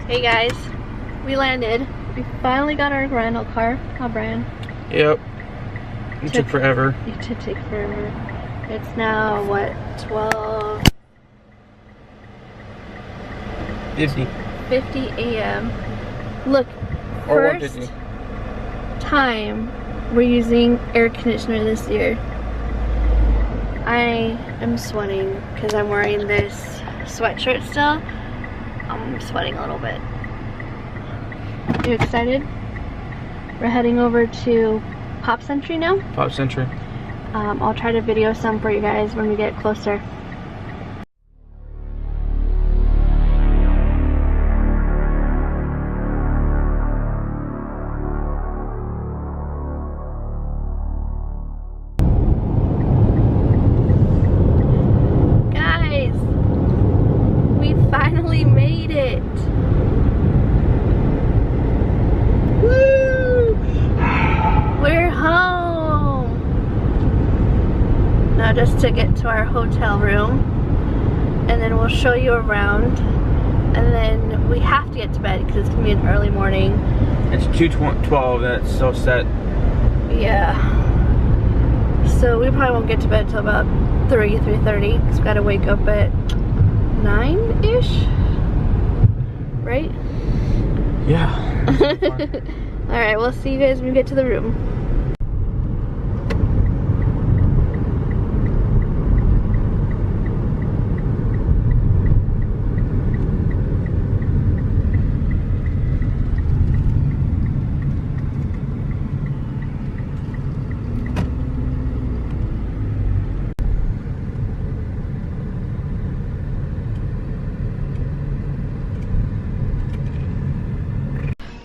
Hey guys, we landed. We finally got our rental car. Huh, Brian? Yep. It took forever. It did take forever. It's now, what, 12:50 a.m. Look, Or first time we're using air conditioner this year. I am sweating because I'm wearing this sweatshirt still. I'm sweating a little bit. You excited? We're heading over to Pop Century now. Pop Century. I'll try to video some for you guys when we get closer. Guys, we finally made it. Woo! We're home. Now just to get to our hotel room, and then we'll show you around, and then we have to get to bed because it's gonna be an early morning. It's 2:12. That's so set. Yeah. So we probably won't get to bed till about 3:30 because we gotta wake up at 9-ish, right? Yeah. All right, we'll see you guys when we get to the room.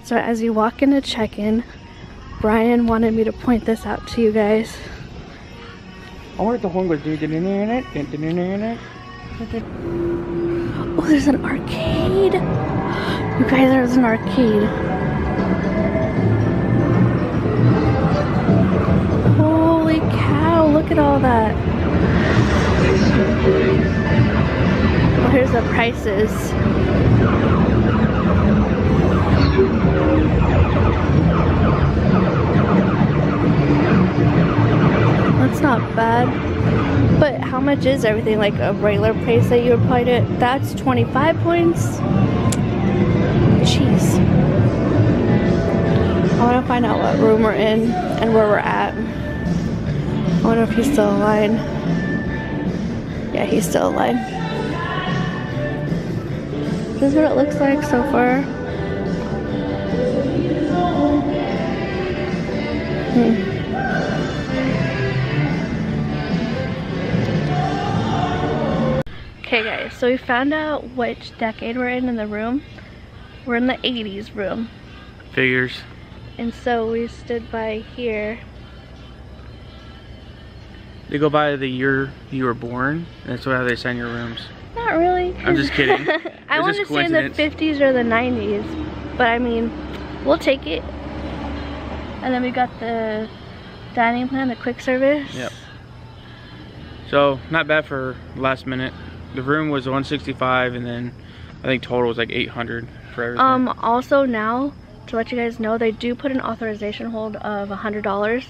So as you walk into check-in, Brian wanted me to point this out to you guys. I wonder if the horn goes in it. Oh, there's an arcade. You guys, there's an arcade. Holy cow, look at all that. Well, here's the prices. That's not bad. But how much is everything? Like a regular place that you would probably do? That's 25 points. Jeez. I want to find out what room we're in and where we're at. I wonder if he's still alive. Yeah, he's still alive. This is what it looks like so far. Okay guys, so we found out which decade we're in the room. We're in the 80s room. Figures. And so we stood by here. They go by the year you were born. That's how they assign your rooms. Not really. I'm just kidding. I want to say in the 50s or the 90s. But I mean, we'll take it. And then we got the dining plan, the quick service. Yep. So, not bad for last minute. The room was 165, and then I think total was like 800 for everything. Also now, to let you guys know, they do put an authorization hold of $100,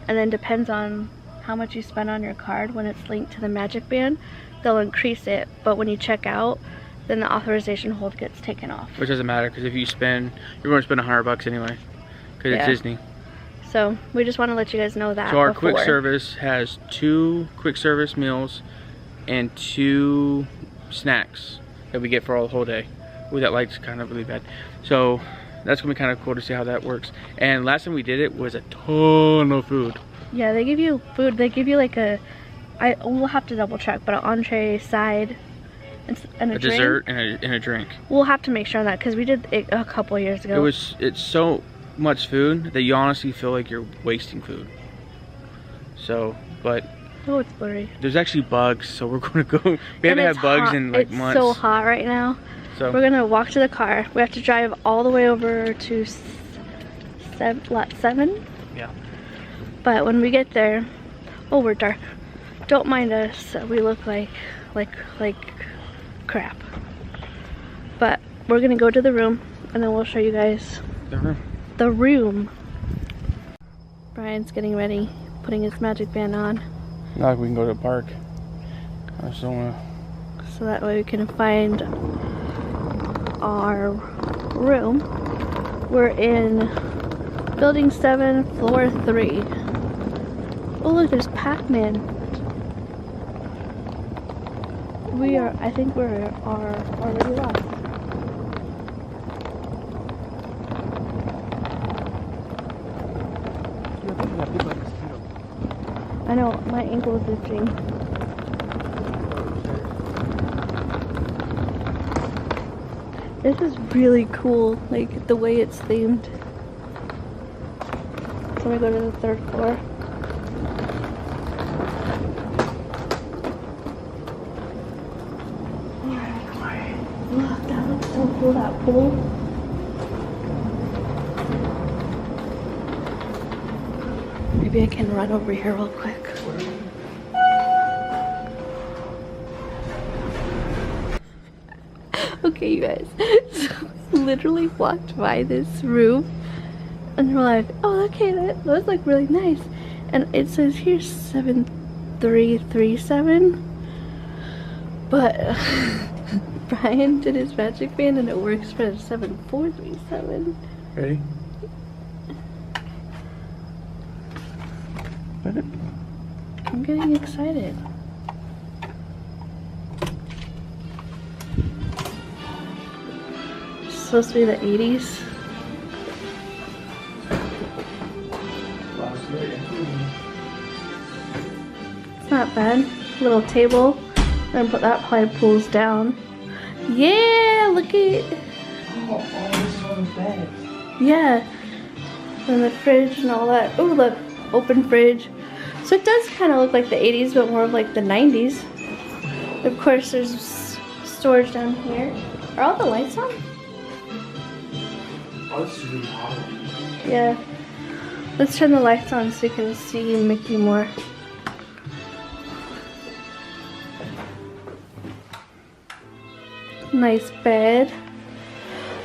and then depends on how much you spend on your card when it's linked to the Magic Band, they'll increase it. But when you check out, then the authorization hold gets taken off. Which doesn't matter, because if you spend, you're going to spend $100 anyway, because it's Disney. So we just want to let you guys know that. So our quick service has 2 quick service meals and 2 snacks that we get for the whole day. Ooh, that light's kind of really bad. So that's gonna be kind of cool to see how that works. And last time we did it was a ton of food. Yeah, they give you food. They give you like we'll have to double check, but an entree, side, and a drink. Dessert and a drink. We'll have to make sure on that because we did it a couple years ago. It's so much food that you honestly feel like you're wasting food. So, but oh, it's blurry. There's actually bugs, so we're gonna go. We haven't had bugs in like months. It's so hot right now. So we're gonna walk to the car. We have to drive all the way over to lot 7. Yeah. But when we get there, oh, we're dark. Don't mind us. We look like crap. But we're gonna go to the room and then we'll show you guys the room. Brian's getting ready, putting his magic band on. Now we can go to the park. I just don't wanna... So that way we can find our room. We're in building 7, floor 3. Oh look, there's Pac-Man. I think we're already lost. I know, my ankle is itching. This is really cool, like the way it's themed. So we go to the 3rd floor. Look, that looks so cool, that pool. Maybe I can run over here real quick. Okay, you guys. So we literally walked by this room and we're like, oh, okay, that looks like really nice. And it says here 7337. But Brian did his magic band and it works for 7437. Ready? I'm getting excited. It's supposed to be the 80's. It's not bad. Little table. Then put that probably pulls down. Yeah, look at. Oh, this one's bed. Yeah. And the fridge and all that. Oh, look, open fridge. So it does kind of look like the 80's, but more of like the 90's. Of course, there's storage down here. Are all the lights on? Oh, this is really hot. Yeah. Let's turn the lights on so you can see Mickey more. Nice bed.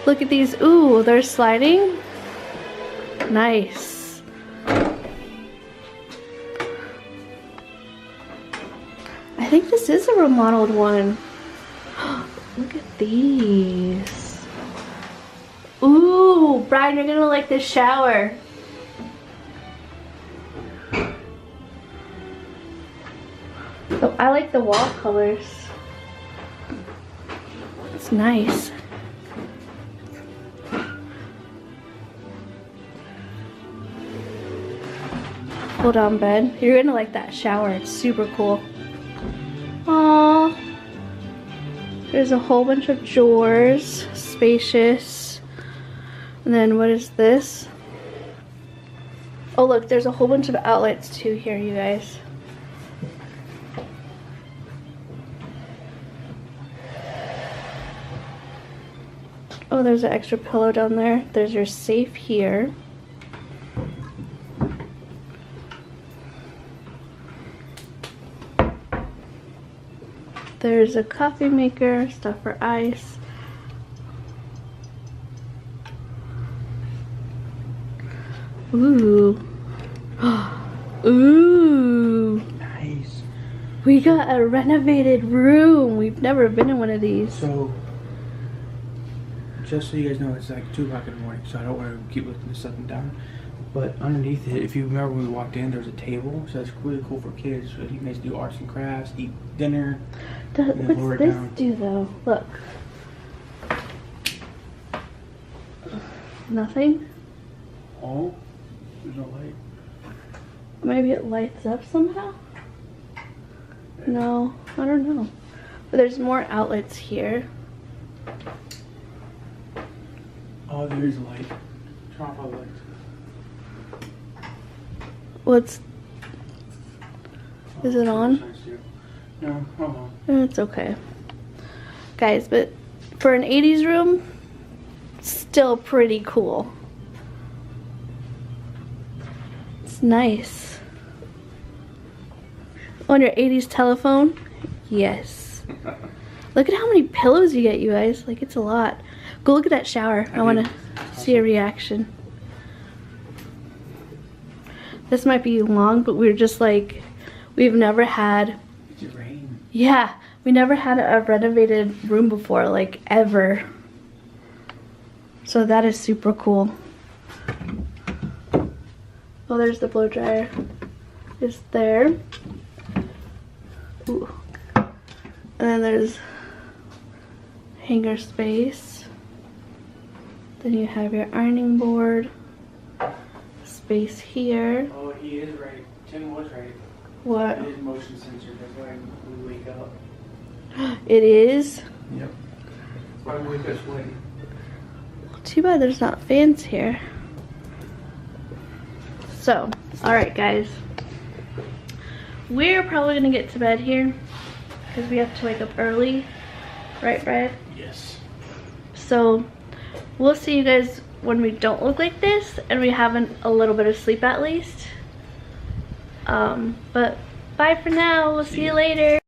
Look at these. Ooh, they're sliding. Nice. I think this is a remodeled one. Look at these. Ooh, Brian, you're gonna like this shower. Oh, I like the wall colors. It's nice. Pull down bed. You're gonna like that shower. It's super cool. Aww. There's a whole bunch of drawers. Spacious. And then what is this? Oh look, there's a whole bunch of outlets too here, you guys. Oh, there's an extra pillow down there. There's your safe here. There's a coffee maker, stuff for ice. Ooh. Ooh. Nice. We got a renovated room. We've never been in one of these. So, just so you guys know, it's like 2 o'clock in the morning, so I don't want to keep lifting this up and down. But underneath it, if you remember when we walked in, there's a table, so that's really cool for kids. So you guys do arts and crafts, eat dinner. What's this do though? Look. Nothing? Oh, there's no light. Maybe it lights up somehow? No, I don't know. But there's more outlets here. Oh, there is a light. Turn off all the lights. What's... Is it on? No, hold on. It's okay. Guys, but for an 80's room, still pretty cool. It's nice. On your 80's telephone? Yes. Look at how many pillows you get, you guys. Like, it's a lot. Go look at that shower. I want to see a reaction. This might be long, but we're just like, we've never had... It's rain. Yeah, we never had a renovated room before, like, ever. So that is super cool. Oh, there's the blow dryer. It's there. Ooh. And then there's hanger space. Then you have your ironing board. Space here. Oh, he is right. Tim was right. What? It is motion sensor. That's why we wake up. It is? Yep. That's why we wake up sweaty. Too bad there's not fans here. So, alright guys. We're probably going to get to bed here because we have to wake up early. Right, Brad? Yes. So, we'll see you guys when we don't look like this and we have a little bit of sleep at least. But bye for now. We'll see you later.